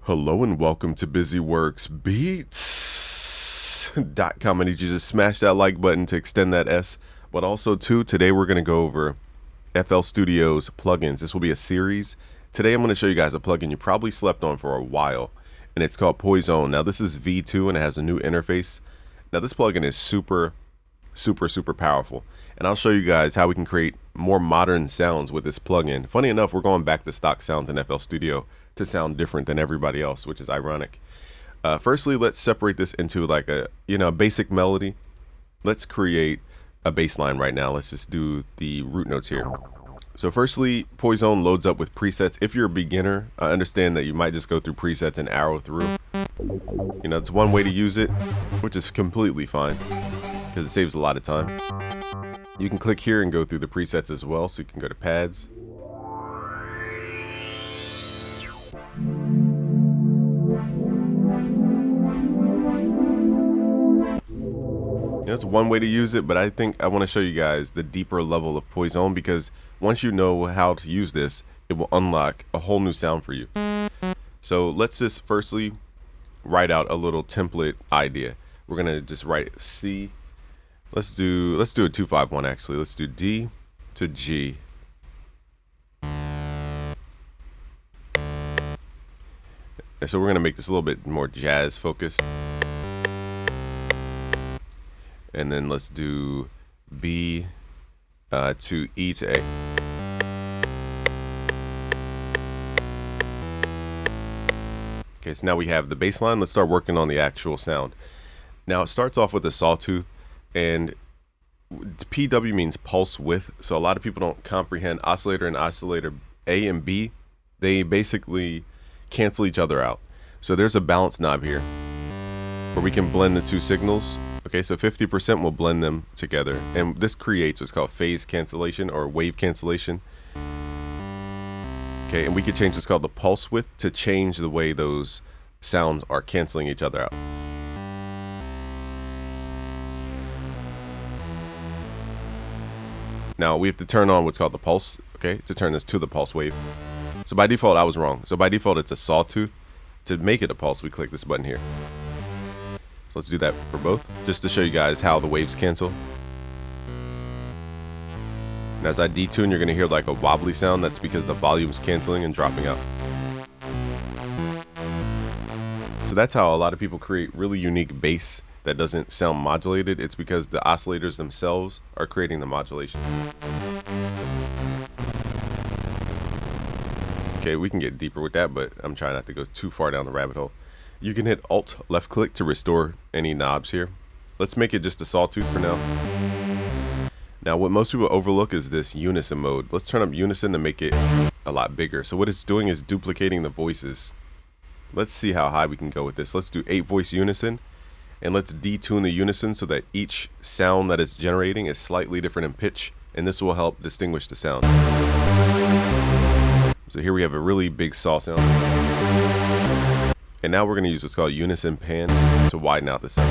Hello and welcome to BusyWorksBeats.com. I need you to smash that like button to extend that S. But also too, today we're going to go over FL Studio's plugins. This will be a series. Today I'm going to show you guys a plugin you probably slept on for a while, and it's called Poisonne. Now this is V2 and it has a new interface. Now this plugin is super powerful, and I'll show you guys how we can create more modern sounds with this plugin. Funny enough, we're going back to stock sounds in FL Studio to sound different than everybody else, which is ironic. Firstly, let's separate this into like a basic melody. Let's create a bass line right now. Let's just do the root notes here. So firstly, Poisonne loads up with presets. If you're a beginner, I understand that you might just go through presets and arrow through. It's one way to use it, which is completely fine because it saves a lot of time. You can click here and go through the presets as well. So you can go to pads. That's one way to use it, but I think I want to show you guys the deeper level of Poisonne, because once you know how to use this, it will unlock a whole new sound for you. So let's just firstly write out a little template idea. We're gonna just write C. Let's do a 2-5-1 actually. Let's do D to G. And so we're gonna make this a little bit more jazz focused. And then let's do B to E to A. Okay, so now we have the bass line. Let's start working on the actual sound. Now it starts off with a sawtooth, and PW means pulse width. So a lot of people don't comprehend oscillator and oscillator A and B. They basically cancel each other out. So there's a balance knob here where we can blend the two signals. Okay, so 50% will blend them together, and this creates what's called phase cancellation or wave cancellation. Okay, and we could change what's called the pulse width to change the way those sounds are canceling each other out. Now we have to turn on what's called the pulse, okay, to turn this to the pulse wave. So by default, I was wrong. So by default, it's a sawtooth. To make it a pulse, we click this button here. So let's do that for both, just to show you guys how the waves cancel. And as I detune, you're gonna hear like a wobbly sound. That's because the volume's canceling and dropping out. So that's how a lot of people create really unique bass that doesn't sound modulated. It's because the oscillators themselves are creating the modulation. Okay, we can get deeper with that, but I'm trying not to go too far down the rabbit hole. You can hit Alt left click to restore any knobs here. Let's make it just a sawtooth for now. Now what most people overlook is this unison mode. Let's turn up unison to make it a lot bigger. So what it's doing is duplicating the voices. Let's see how high we can go with this. Let's do 8 voice unison, and let's detune the unison so that each sound that it's generating is slightly different in pitch, and this will help distinguish the sound. So here we have a really big saw sound. And now we're going to use what's called unison pan to widen out the sound.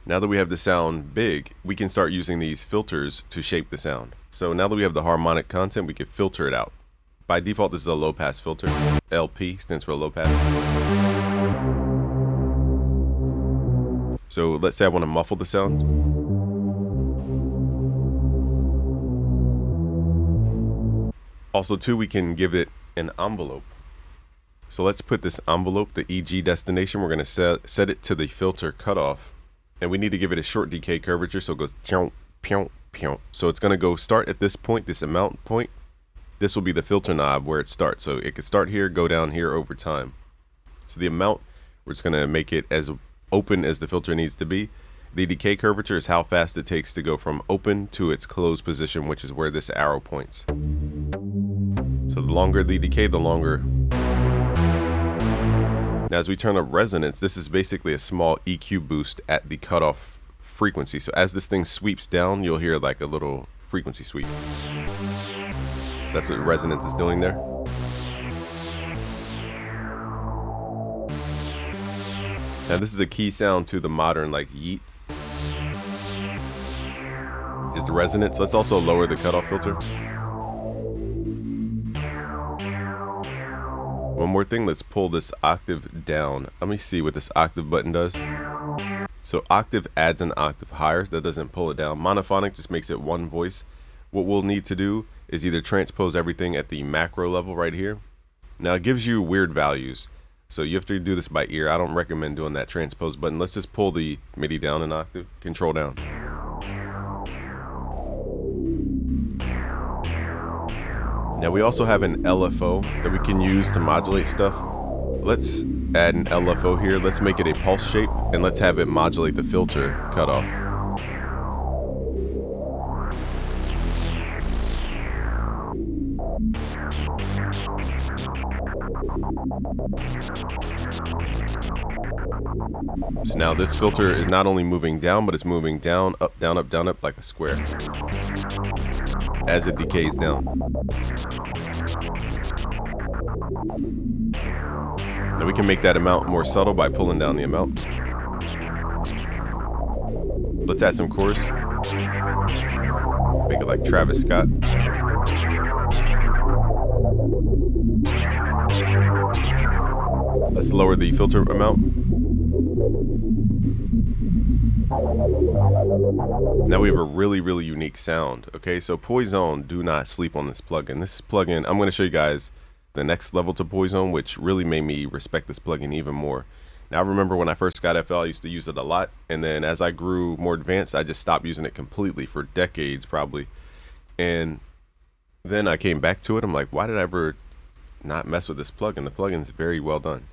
Now that we have the sound big, we can start using these filters to shape the sound. So now that we have the harmonic content, we can filter it out. By default, this is a low pass filter. LP stands for low pass. So let's say I want to muffle the sound. Also too, we can give it an envelope. So let's put this envelope, the EG destination, we're going to set it to the filter cutoff, and we need to give it a short decay curvature, so it goes pew, pew, pew. So it's going to go start at this point, this amount point. This will be the filter knob where it starts. So it could start here, go down here over time. So the amount, we're just going to make it as open as the filter needs to be. The decay curvature is how fast it takes to go from open to its closed position, which is where this arrow points. So the longer the decay, the longer. Now as we turn up resonance, this is basically a small EQ boost at the cutoff frequency. So as this thing sweeps down, you'll hear like a little frequency sweep. So that's what resonance is doing there. Now this is a key sound to the modern like yeet. Is the resonance. Let's also lower the cutoff filter. One more thing, let's pull this octave down. Let me see what this octave button does. So octave adds an octave higher. That doesn't pull it down. Monophonic just makes it one voice. What we'll need to do is either transpose everything at the macro level right here. Now it gives you weird values, so you have to do this by ear. I don't recommend doing that transpose button. Let's just pull the MIDI down an octave, control down. Now we also have an LFO that we can use to modulate stuff. Let's add an LFO here. Let's make it a pulse shape and let's have it modulate the filter cutoff. So now this filter is not only moving down, but it's moving down, up, down, up, down, up like a square as it decays down. Now we can make that amount more subtle by pulling down the amount. Let's add some chorus. Make it like Travis Scott. Let's lower the filter amount. Now we have a really unique sound. Okay, so Poison, do not sleep on this plugin. This plugin, I'm going to show you guys the next level to Poison, which really made me respect this plugin even more. Now I remember when I first got FL, I used to use it a lot, and then as I grew more advanced, I just stopped using it completely for decades probably. And then I came back to it. I'm like, why did I ever not mess with this plugin? The plugin is very well done.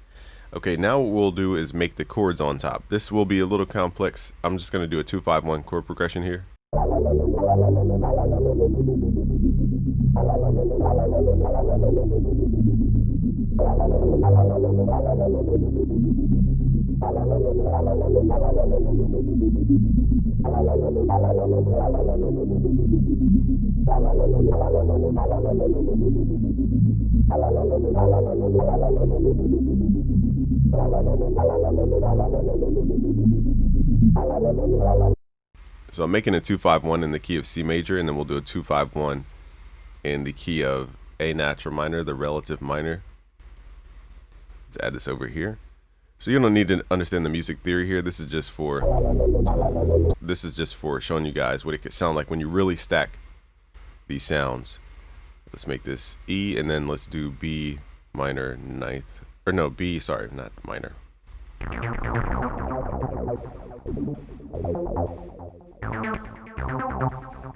Okay, now what we'll do is make the chords on top. This will be a little complex. I'm just going to do a 2-5-1 chord progression here. So I'm making a 2-5-1 in the key of C major, and then we'll do a 2-5-1 in the key of A natural minor, the relative minor. Let's add this over here. So you don't need to understand the music theory here. This is just for showing you guys what it could sound like when you really stack these sounds. Let's make this E, and then let's do B minor ninth, or no, B, sorry, not minor.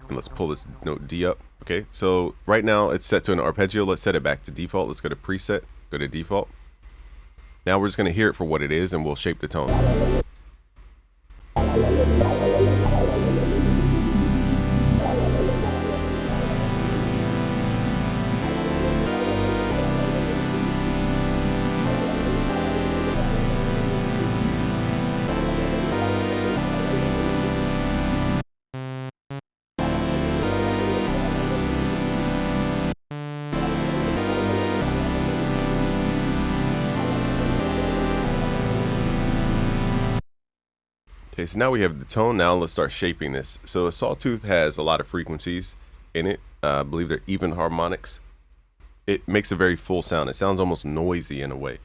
And let's pull this note D up. Okay, so right now it's set to an arpeggio. Let's set it back to default. Let's go to preset, go to default. Now we're just going to hear it for what it is, and we'll shape the tone. Okay, so now we have the tone. Now let's start shaping this. So a sawtooth has a lot of frequencies in it. I believe they're even harmonics. It makes a very full sound. It sounds almost noisy in a way.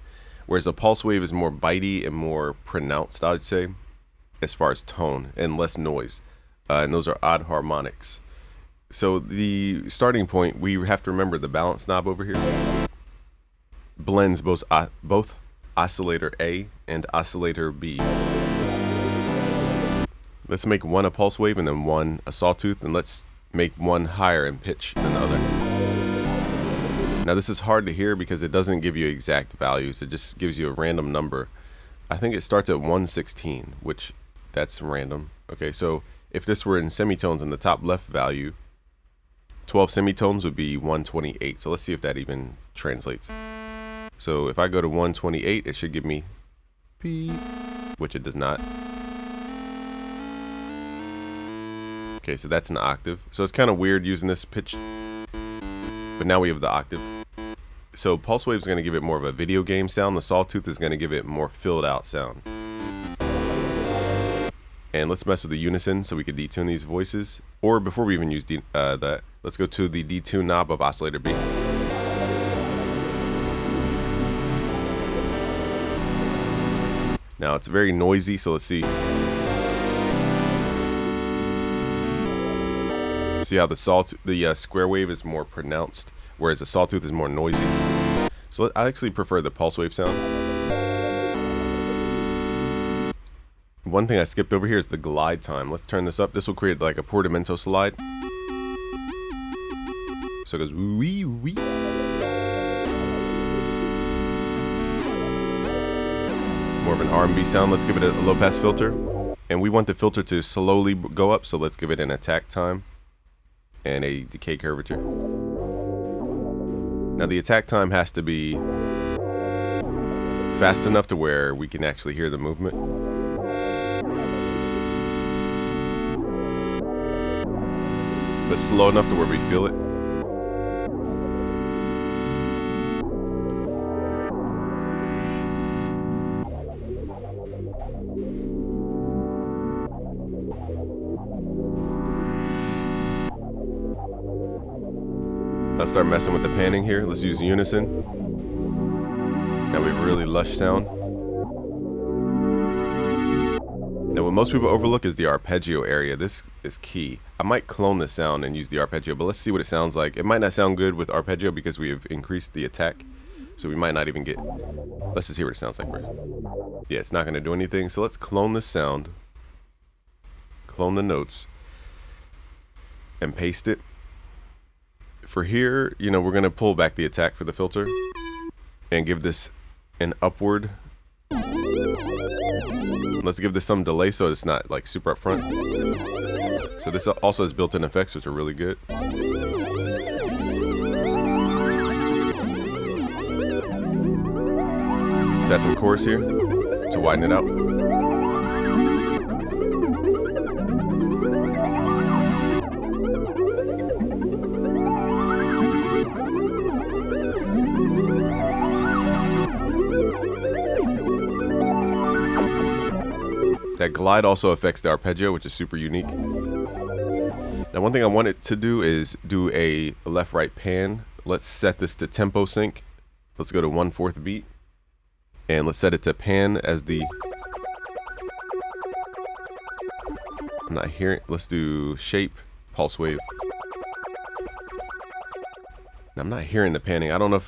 Whereas a pulse wave is more bitey and more pronounced, I would say, as far as tone, and less noise. And those are odd harmonics. So the starting point, we have to remember the balance knob over here blends both oscillator A and oscillator B. Let's make one a pulse wave and then one a sawtooth, and let's make one higher in pitch than the other. Now this is hard to hear because it doesn't give you exact values. It just gives you a random number. I think it starts at 116, which that's random. Okay, so if this were in semitones in the top left value, 12 semitones would be 128. So let's see if that even translates. So if I go to 128, it should give me beep, which it does not. Okay, so that's an octave. So it's kind of weird using this pitch, but now we have the octave. So pulse wave is going to give it more of a video game sound. The sawtooth is going to give it more filled out sound. And let's mess with the unison so we can detune these voices. Or before we even use that, let's go to the detune knob of oscillator B. Now it's very noisy, so let's see. See how the square wave is more pronounced, whereas the sawtooth is more noisy. So I actually prefer the pulse wave sound. One thing I skipped over here is the glide time. Let's turn this up. This will create like a portamento slide. So it goes wee wee. More of an R&B sound. Let's give it a low pass filter. And we want the filter to slowly go up, so let's give it an attack time and a decay curvature. Now the attack time has to be fast enough to where we can actually hear the movement. But slow enough to where we feel it. Let's start messing with the panning here. Let's use unison. Now we have a really lush sound. Now what most people overlook is the arpeggio area. This is key. I might clone the sound and use the arpeggio, but let's see what it sounds like. It might not sound good with arpeggio because we have increased the attack. So we might not even get... Let's just hear what it sounds like first. Yeah, it's not going to do anything. So let's clone the sound. Clone the notes. And paste it. For here, you know, we're going to pull back the attack for the filter and give this an upward. Let's give this some delay so it's not like super up front. So this also has built-in effects, which are really good. Let's add some chorus here to widen it out. That glide also affects the arpeggio, which is super unique. Now, one thing I wanted to do is do a left-right pan. Let's set this to tempo sync. Let's go to 1/4 beat. And let's set it to pan as the... I'm not hearing... Let's do shape, pulse wave. Now, I'm not hearing the panning. I don't know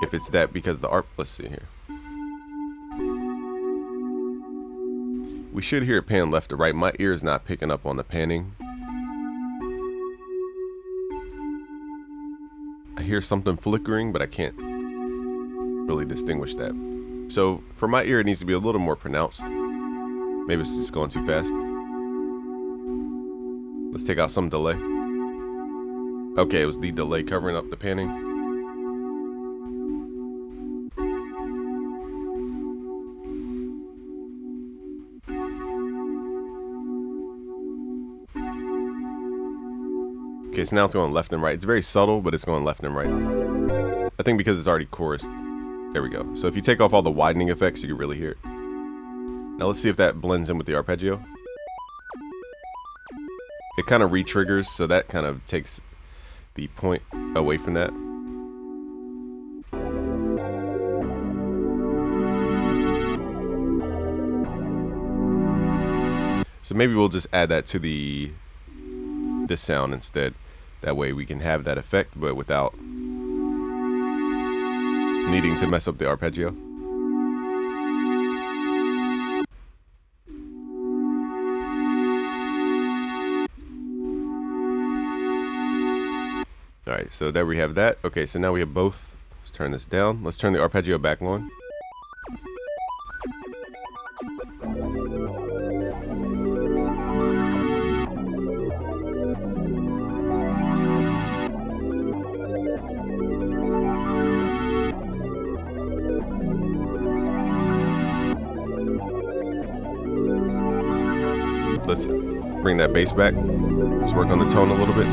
if it's that because the ARP... Let's see here. We should hear it pan left to right. My ear is not picking up on the panning. I hear something flickering, but I can't really distinguish that. So for my ear, it needs to be a little more pronounced. Maybe it's just going too fast. Let's take out some delay. Okay, it was the delay covering up the panning. Okay, so now it's going left and right. It's very subtle, but it's going left and right. I think because it's already chorused. There we go. So if you take off all the widening effects, you can really hear it. Now let's see if that blends in with the arpeggio. It kind of re-triggers, so that kind of takes the point away from that. So maybe we'll just add that to this sound instead. That way we can have that effect, but without needing to mess up the arpeggio. All right, so there we have that. Okay, so now we have both. Let's turn this down. Let's turn the arpeggio back on. Let's bring that bass back. Let's work on the tone a little bit.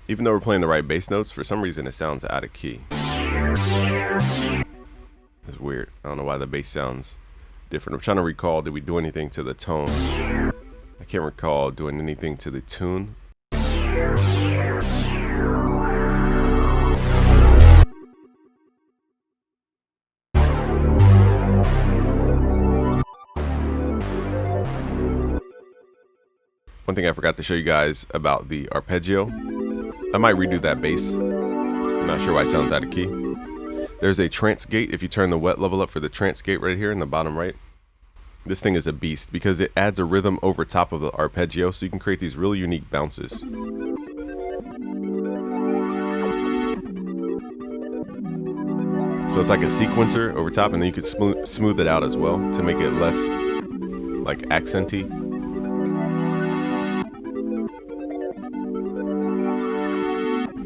Even though we're playing the right bass notes, for some reason it sounds out of key. It's weird. I don't know why the bass sounds different. I'm trying to recall, did we do anything to the tone? I can't recall doing anything to the tune. One thing I forgot to show you guys about the arpeggio. I might redo that bass. I'm not sure why it sounds out of key. There's a trance gate. If you turn the wet level up for the trance gate right here in the bottom right, this thing is a beast because it adds a rhythm over top of the arpeggio, so you can create these really unique bounces. So it's like a sequencer over top, and then you could smooth it out as well to make it less like accenty.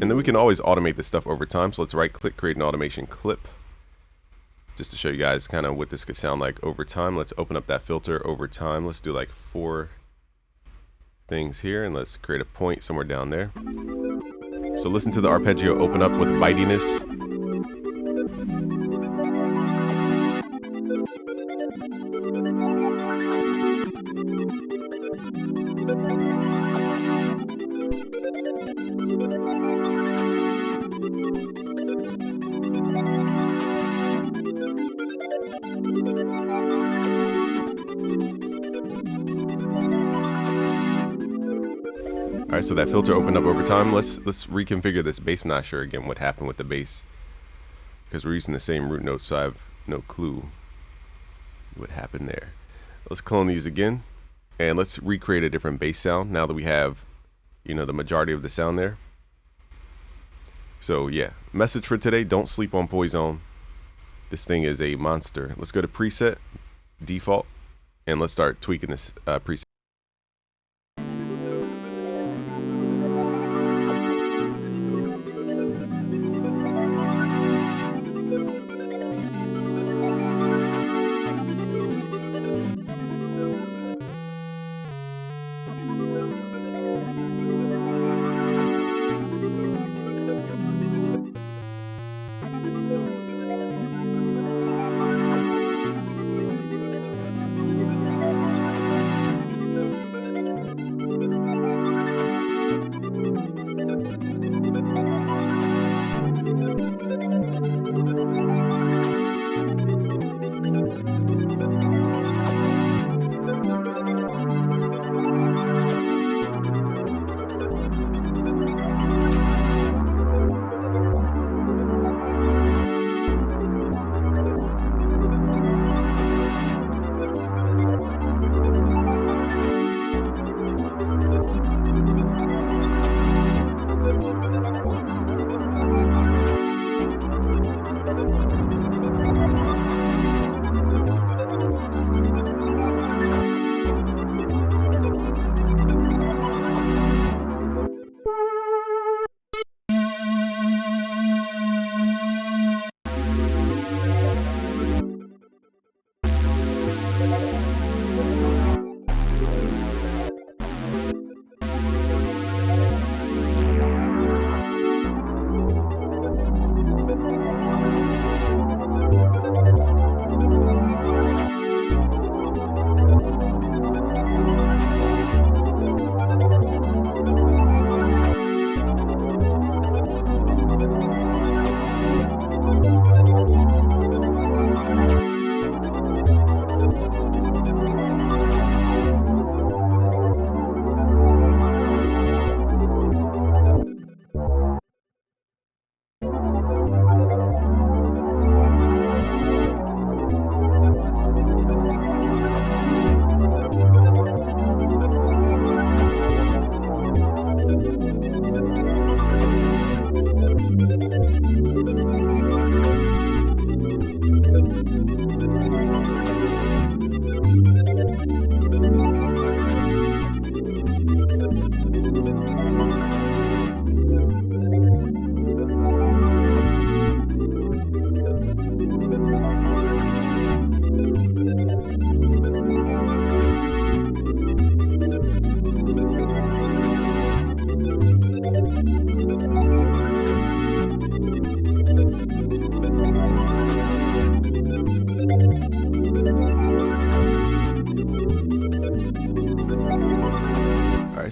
And then we can always automate this stuff over time. So let's right click, create an automation clip. Just to show you guys kind of what this could sound like over time. Let's open up that filter over time. Let's do like 4 things here, and let's create a point somewhere down there. So listen to the arpeggio open up with bitiness. All right, so that filter opened up over time. Let's reconfigure this bass. I'm not sure again what happened with the bass because we're using the same root notes, so I have no clue what happened there. Let's clone these again, and let's recreate a different bass sound now that we have, you know, the majority of the sound there. So yeah, message for today: don't sleep on Poison. This thing is a monster. Let's go to preset, default, and let's start tweaking this preset.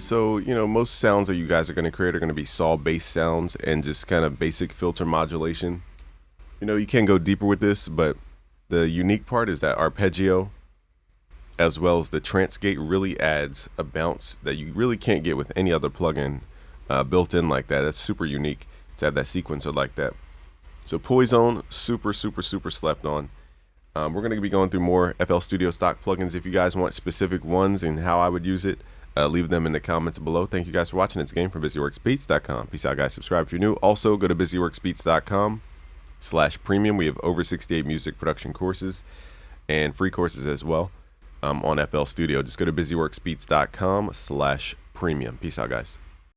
So, most sounds that you guys are going to create are going to be saw based sounds and just kind of basic filter modulation. You can go deeper with this, but the unique part is that arpeggio as well as the trance gate really adds a bounce that you really can't get with any other plugin built in like that. That's super unique to have that sequencer like that. So Poison, super slept on. We're going to be going through more FL Studio stock plugins. If you guys want specific ones and how I would use it, leave them in the comments below. Thank you guys for watching. It's a game from BusyWorksBeats.com. Peace out, guys. Subscribe if you're new. Also, go to BusyWorksBeats.com/premium. We have over 68 music production courses and free courses as well on FL Studio. Just go to BusyWorksBeats.com/premium. Peace out, guys.